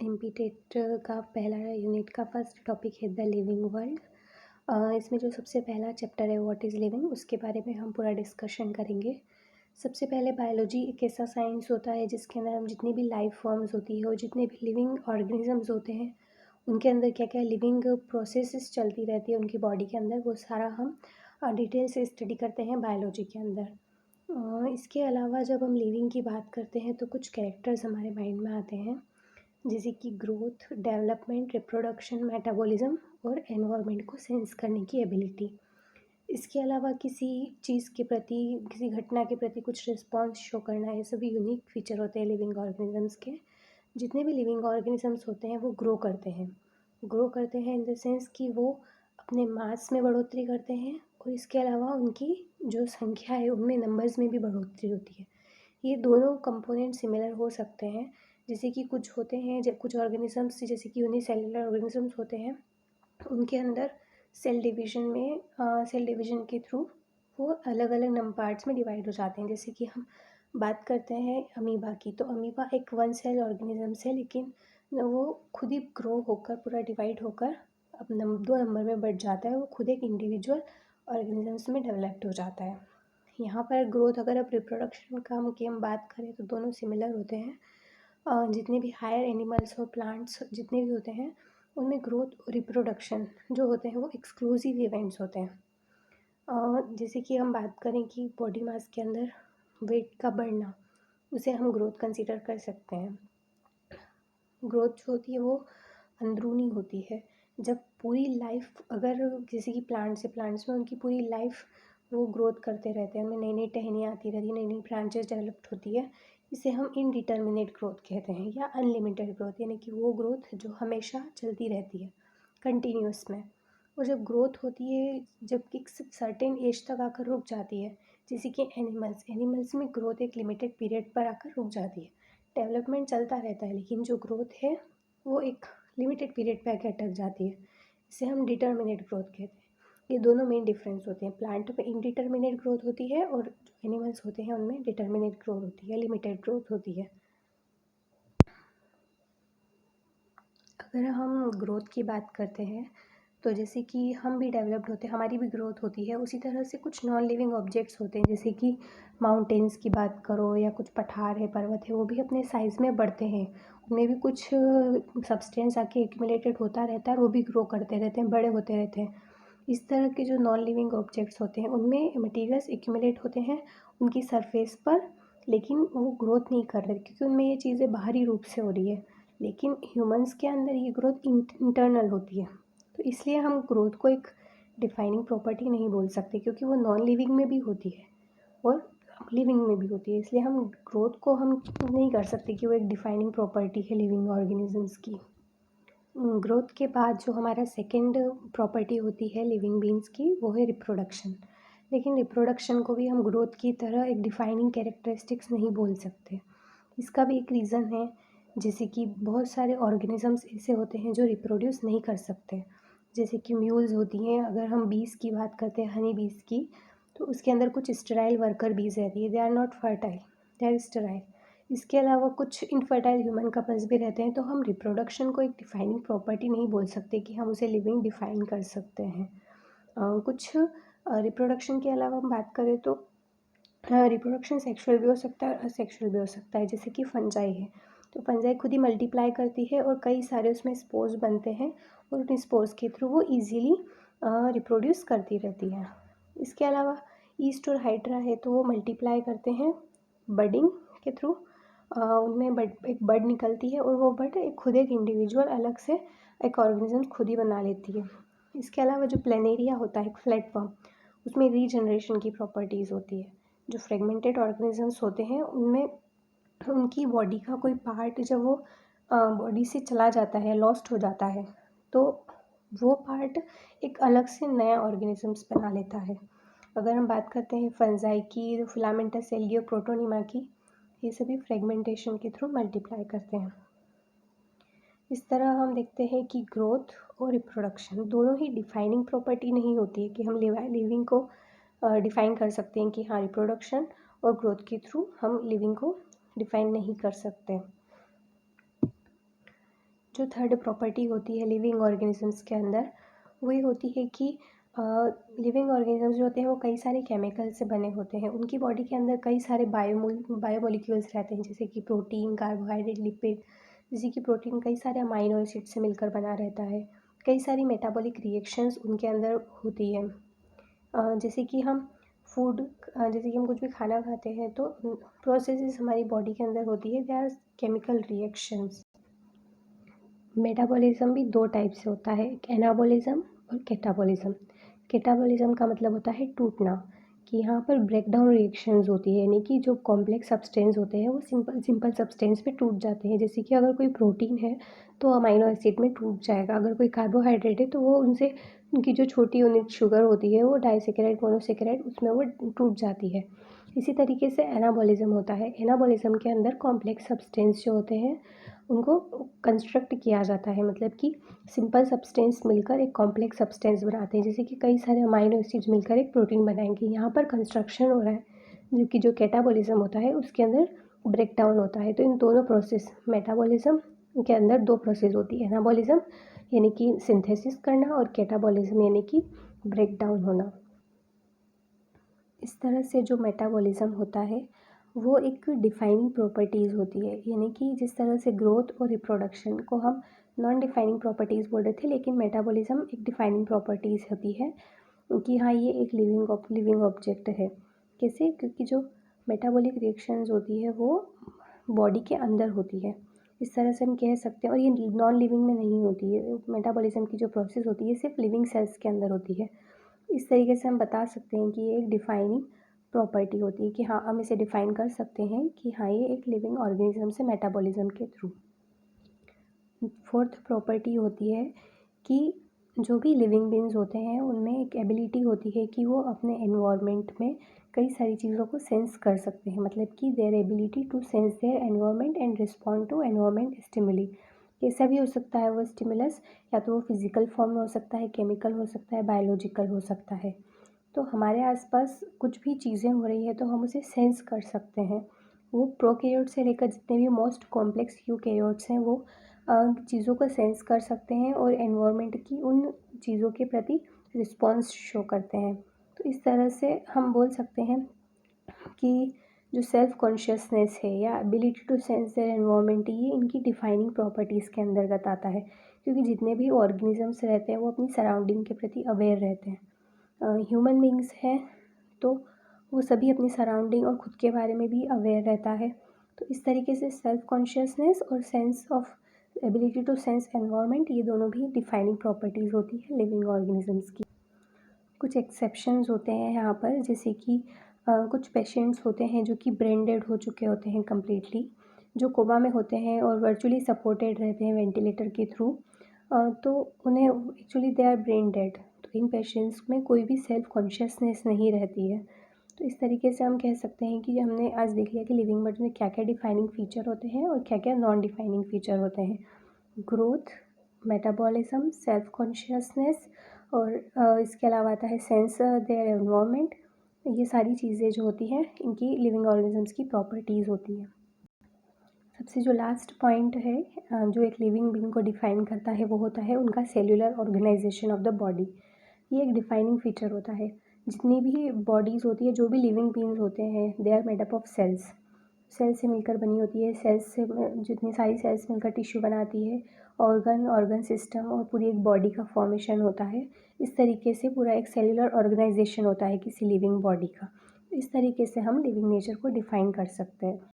MP TET का पहला unit का फर्स्ट टॉपिक है द लिविंग वर्ल्ड। इसमें जो सबसे पहला चैप्टर है व्हाट इज़ लिविंग, उसके बारे में हम पूरा डिस्कशन करेंगे। सबसे पहले बायोलॉजी एक ऐसा साइंस होता है जिसके अंदर हम जितनी भी लाइफ फॉर्म्स होती है और जितने भी लिविंग ऑर्गेनिजम्स होते हैं उनके अंदर क्या क्या लिविंग प्रोसेसेस चलती रहती है उनकी बॉडी के अंदर, वो सारा हम डिटेल से स्टडी करते हैं बायोलॉजी के अंदर। इसके अलावा जब हम लिविंग की बात करते हैं तो कुछ कैरेक्टर्स हमारे माइंड में आते हैं, जैसे कि ग्रोथ, डेवलपमेंट, रिप्रोडक्शन, मेटाबॉलिज्म और एनवायरनमेंट को सेंस करने की एबिलिटी। इसके अलावा किसी चीज़ के प्रति, किसी घटना के प्रति कुछ रिस्पॉन्स शो करना, ये सभी यूनिक फीचर होते हैं लिविंग ऑर्गेनिजम्स के। जितने भी लिविंग ऑर्गेनिजम्स होते हैं वो ग्रो करते हैं इन द सेंस कि वो अपने मास में बढ़ोतरी करते हैं और इसके अलावा उनकी जो संख्या है उनमें नंबर्स में भी बढ़ोतरी होती है। ये दोनों कंपोनेंट सिमिलर हो सकते हैं, जैसे कि कुछ होते हैं जब कुछ ऑर्गेनिजम्स जैसे कि यूनिसेलुलर ऑर्गेनिजम्स होते हैं उनके अंदर सेल डिवीजन के थ्रू वो अलग अलग पार्ट्स में डिवाइड हो जाते हैं। जैसे कि हम बात करते हैं अमीबा की, तो अमीबा एक वन सेल ऑर्गेनिजम्स है, लेकिन वो खुद ही ग्रो होकर पूरा डिवाइड होकर अब 2 नंबर में बढ़ जाता है, वो खुद एक इंडिविजुअल ऑर्गेनिजम्स में डेवलप्ड हो जाता है। यहाँ पर ग्रोथ, अगर अब रिप्रोडक्शन की हम बात करें तो दोनों सिमिलर होते हैं। जितने भी हायर एनिमल्स और प्लांट्स जितने भी होते हैं उनमें ग्रोथ और रिप्रोडक्शन जो होते हैं वो एक्सक्लूसिव इवेंट्स होते हैं। जैसे कि हम बात करें कि बॉडी मास के अंदर वेट का बढ़ना, उसे हम ग्रोथ कंसीडर कर सकते हैं। ग्रोथ जो होती है वो अंदरूनी होती है। जब पूरी लाइफ, अगर जैसे कि प्लांट्स में उनकी पूरी लाइफ वो ग्रोथ करते रहते हैं, उनमें नई नई टहनियाँ आती रहती हैं, नई नई ब्रांचेस डेवलप्ड होती है, इसे हम इनडिटर्मिनेट ग्रोथ कहते हैं या अनलिमिटेड ग्रोथ, यानी कि वो ग्रोथ जो हमेशा चलती रहती है कंटिन्यूस में। और जब ग्रोथ होती है, जब एक सर्टेन एज तक आकर रुक जाती है, जैसे कि एनिमल्स में ग्रोथ एक लिमिटेड पीरियड पर आकर रुक जाती है। डेवलपमेंट चलता रहता है लेकिन जो ग्रोथ है वो एक लिमिटेड पीरियड पे आके अटक जाती है, इसे हम डिटर्मिनेट ग्रोथ कहते हैं। ये दोनों मेन डिफरेंस होते हैं, प्लांट में इनडिटर्मिनेट ग्रोथ होती है और जो एनिमल्स होते हैं उनमें डिटर्मिनेट ग्रोथ होती है, लिमिटेड ग्रोथ होती है। अगर हम ग्रोथ की बात करते हैं तो जैसे कि हम भी डेवलप्ड होते हैं, हमारी भी ग्रोथ होती है, उसी तरह से कुछ नॉन लिविंग ऑब्जेक्ट्स होते हैं, जैसे कि माउंटेन्स की बात करो या कुछ पठार है, पर्वत है, वो भी अपने साइज़ में बढ़ते हैं, उनमें भी कुछ सब्सटेंस आके एक्यूमुलेटेड होता रहता है और वो भी ग्रो करते रहते हैं, बड़े होते रहते हैं। इस तरह के जो नॉन लिविंग ऑब्जेक्ट्स होते हैं उनमें मटीरियल्स एक्यूमुलेट होते हैं उनकी सरफेस पर, लेकिन वो ग्रोथ नहीं कर रहे क्योंकि उनमें ये चीज़ें बाहरी रूप से हो रही है। लेकिन ह्यूमंस के अंदर ये ग्रोथ इंटरनल होती है, तो इसलिए हम ग्रोथ को एक डिफाइनिंग प्रॉपर्टी नहीं बोल सकते क्योंकि वो नॉन लिविंग में भी होती है और लिविंग में भी होती है। इसलिए हम ग्रोथ को हम नहीं कर सकते कि वो एक डिफाइनिंग प्रॉपर्टी है लिविंग ऑर्गेनिजम्स की। ग्रोथ के बाद जो हमारा सेकंड प्रॉपर्टी होती है लिविंग बीइंग्स की, वो है रिप्रोडक्शन। लेकिन रिप्रोडक्शन को भी हम ग्रोथ की तरह एक डिफाइनिंग कैरेक्टरिस्टिक्स नहीं बोल सकते। इसका भी एक रीज़न है, जैसे कि बहुत सारे ऑर्गेनिजम्स ऐसे होते हैं जो रिप्रोड्यूस नहीं कर सकते, जैसे कि म्यूल्स होती हैं। अगर हम बीज़ की बात करते हैं, हनी बीज़ की, तो उसके अंदर कुछ स्टेराइल वर्कर बीज़ रहती है, they are not fertile, they are sterile. इसके अलावा कुछ इनफर्टाइल ह्यूमन कपल्स भी रहते हैं, तो हम रिप्रोडक्शन को एक डिफाइनिंग प्रॉपर्टी नहीं बोल सकते कि हम उसे लिविंग डिफाइन कर सकते हैं। कुछ रिप्रोडक्शन के अलावा हम बात करें तो रिप्रोडक्शन सेक्सुअल भी हो सकता है और असेक्सुअल भी हो सकता है, जैसे कि फंजाई है, तो फंजाई खुद ही मल्टीप्लाई करती है और कई सारे उसमें स्पोर्स बनते हैं और उन स्पोर्स के थ्रू वो ईजीली रिप्रोड्यूस करती रहती है। इसके अलावा ईस्ट और हाइड्रा है, तो वो मल्टीप्लाई करते हैं बडिंग के थ्रू। उनमें एक बड निकलती है और वो बड खुद एक इंडिविजुअल अलग से एक ऑर्गेनिज्म खुद ही बना लेती है। इसके अलावा जो प्लेनेरिया होता है, एक फ्लैटवर्म, उसमें रीजनरेशन की प्रॉपर्टीज़ होती है। जो फ्रेगमेंटेड ऑर्गेनिजम्स होते हैं उनमें उनकी बॉडी का कोई पार्ट जब वो बॉडी से चला जाता है, लॉस्ट हो जाता है, तो वो पार्ट एक अलग से नया ऑर्गेनिजम्स बना लेता है। अगर हम बात करते हैं फंजाई की, फिलामेंटस एल्गी और प्रोटोनिमा की, ये सभी फ्रेगमेंटेशन के थ्रू मल्टीप्लाई करते हैं। इस तरह हम देखते हैं कि ग्रोथ और रिप्रोडक्शन दोनों ही डिफाइनिंग प्रॉपर्टी नहीं होती है कि हम लिविंग को डिफ़ाइन कर सकते हैं कि हाँ, रिप्रोडक्शन और ग्रोथ के थ्रू हम लिविंग को डिफ़ाइन नहीं कर सकते। जो थर्ड प्रॉपर्टी होती है लिविंग ऑर्गेनिजम्स के अंदर, वो ये होती है कि लिविंग ऑर्गेनिजम्स जो होते हैं वो कई सारे केमिकल से बने होते हैं। उनकी बॉडी के अंदर कई सारे बायोमोलिक्यूल्स रहते हैं, जैसे कि प्रोटीन, कार्बोहाइड्रेट, लिपिड। जैसे कि प्रोटीन कई सारे अमाइनो एसिड से मिलकर बना रहता है। कई सारी मेटाबॉलिक रिएक्शंस उनके अंदर होती है। जैसे कि हम जैसे कि हम कुछ भी खाना खाते हैं तो प्रोसेसेस हमारी बॉडी के अंदर होती है, they are chemical reactions. Metabolism भी दो टाइप से होता है, एक एनाबॉलिज्म और कैटाबॉलिज्म। कैटाबॉलिज्म का मतलब होता है टूटना, कि यहाँ पर ब्रेकडाउन रिएक्शंस होती है, यानी कि जो कॉम्प्लेक्स सब्सटेंस होते हैं वो सिंपल सब्सटेंस में टूट जाते हैं। जैसे कि अगर कोई प्रोटीन है तो अमाइनो एसिड में टूट जाएगा, अगर कोई कार्बोहाइड्रेट है तो वो उनसे उनकी जो छोटी यूनिट शुगर होती है वो डाइसेकेराइड, मोनोसेकेराइड, उसमें वो टूट जाती है। इसी तरीके से एनाबॉलिज्म होता है। एनाबॉलिज्म के अंदर कॉम्प्लेक्स सब्सटेंस जो होते हैं उनको कंस्ट्रक्ट किया जाता है, मतलब कि सिंपल सब्सटेंस मिलकर एक कॉम्प्लेक्स सब्सटेंस बनाते हैं, जैसे कि कई सारे अमाइनो एसिड्स मिलकर एक प्रोटीन बनाएंगे। यहाँ पर कंस्ट्रक्शन हो रहा है, जबकि जो कैटाबॉलिज्म होता है उसके अंदर ब्रेक डाउन होता है। तो इन दोनों प्रोसेस, मेटाबॉलिज्म के अंदर दो प्रोसेस होती है, एनाबॉलिज्म यानी कि सिंथेसिस करना और कैटाबॉलिज्म यानी कि ब्रेक डाउन होना। इस तरह से जो मेटाबॉलिज्म होता है वो एक डिफाइनिंग प्रॉपर्टीज़ होती है, यानी कि जिस तरह से ग्रोथ और रिप्रोडक्शन को हम नॉन डिफाइनिंग प्रॉपर्टीज़ बोल रहे थे, लेकिन मेटाबॉलिज्म एक डिफाइनिंग प्रॉपर्टीज़ होती है कि हाँ ये एक लिविंग ऑब्जेक्ट है। कैसे? क्योंकि जो मेटाबॉलिक रिएक्शंस होती है वो बॉडी के अंदर होती है, इस तरह से हम कह सकते हैं। और ये नॉन लिविंग में नहीं होती है, मेटाबॉलिज्म की जो प्रोसेस होती है सिर्फ लिविंग सेल्स के अंदर होती है। इस तरीके से हम बता सकते हैं कि ये एक डिफाइनिंग प्रॉपर्टी होती है, कि हाँ हम इसे डिफाइन कर सकते हैं कि हाँ ये एक लिविंग ऑर्गेनिज्म से मेटाबॉलिज्म के थ्रू। फोर्थ प्रॉपर्टी होती है कि जो भी लिविंग बीइंग्स होते हैं उनमें एक एबिलिटी होती है कि वो अपने एनवायरनमेंट में कई सारी चीज़ों को सेंस कर सकते हैं, मतलब कि their ability to sense their environment and respond to environment stimuli. कैसा भी हो सकता है वो स्टिमुलस, या तो वो फिजिकल फॉर्म में हो सकता है, केमिकल हो सकता है, बायोलॉजिकल हो सकता है। तो हमारे आसपास कुछ भी चीज़ें हो रही है तो हम उसे सेंस कर सकते हैं। वो प्रोकैरियोट से लेकर जितने भी मोस्ट कॉम्प्लेक्स यूकैरियोट्स हैं वो चीज़ों को सेंस कर सकते हैं और एनवायरनमेंट की उन चीज़ों के प्रति रिस्पॉन्स शो करते हैं। तो इस तरह से हम बोल सकते हैं कि जो सेल्फ कॉन्शियसनेस है या ability to sense their environment, ये इनकी डिफाइनिंग प्रॉपर्टीज़ के अंतर्गत आता है, क्योंकि जितने भी ऑर्गेनिजम्स रहते हैं वो अपनी सराउंडिंग के प्रति अवेयर रहते हैं। ह्यूमन बींग्स हैं तो वो सभी अपनी सराउंडिंग और ख़ुद के बारे में भी अवेयर रहता है। तो इस तरीके से सेल्फ कॉन्शियसनेस और sense of ability to sense environment, ये दोनों भी डिफाइनिंग प्रॉपर्टीज़ होती है लिविंग ऑर्गेनिजम्स की। कुछ एक्सेप्शंस होते हैं यहाँ पर, जैसे कि कुछ पेशेंट्स होते हैं जो कि ब्रेन डेड हो चुके होते हैं कम्प्लीटली, जो कोमा में होते हैं और वर्चुअली सपोर्टेड रहते हैं वेंटिलेटर के थ्रू, तो उन्हें actually they our brain dead. तो इन पेशेंट्स में कोई भी सेल्फ कॉन्शियसनेस नहीं रहती है। तो इस तरीके से हम कह सकते हैं कि हमने आज देख लिया कि लिविंग बर्ड्स में क्या क्या डिफाइनिंग फ़ीचर होते हैं और क्या क्या नॉन डिफाइनिंग फ़ीचर होते हैं। ग्रोथ, मेटाबॉलिज्म, सेल्फ कॉन्शियसनेस और इसके अलावा आता है सेंस देयर एनवायरनमेंट। ये सारी चीज़ें जो होती हैं इनकी लिविंग ऑर्गेनिजम्स की प्रॉपर्टीज़ होती हैं। सबसे जो लास्ट पॉइंट है जो एक लिविंग बीइंग को डिफाइन करता है वो होता है उनका cellular organisation of the body. ये एक डिफाइनिंग फीचर होता है। जितनी भी बॉडीज़ होती है, जो भी लिविंग बीइंग्स होते हैं, they are made up of cells. Cells से मिलकर बनी होती है। सेल्स से जितनी सारी सेल्स मिलकर टिश्यू बनाती है, ऑर्गन सिस्टम और पूरी एक बॉडी का फॉर्मेशन होता है। इस तरीके से पूरा एक सेल्यूलर ऑर्गेनाइजेशन होता है किसी लिविंग बॉडी का। इस तरीके से हम लिविंग नेचर को डिफाइन कर सकते हैं।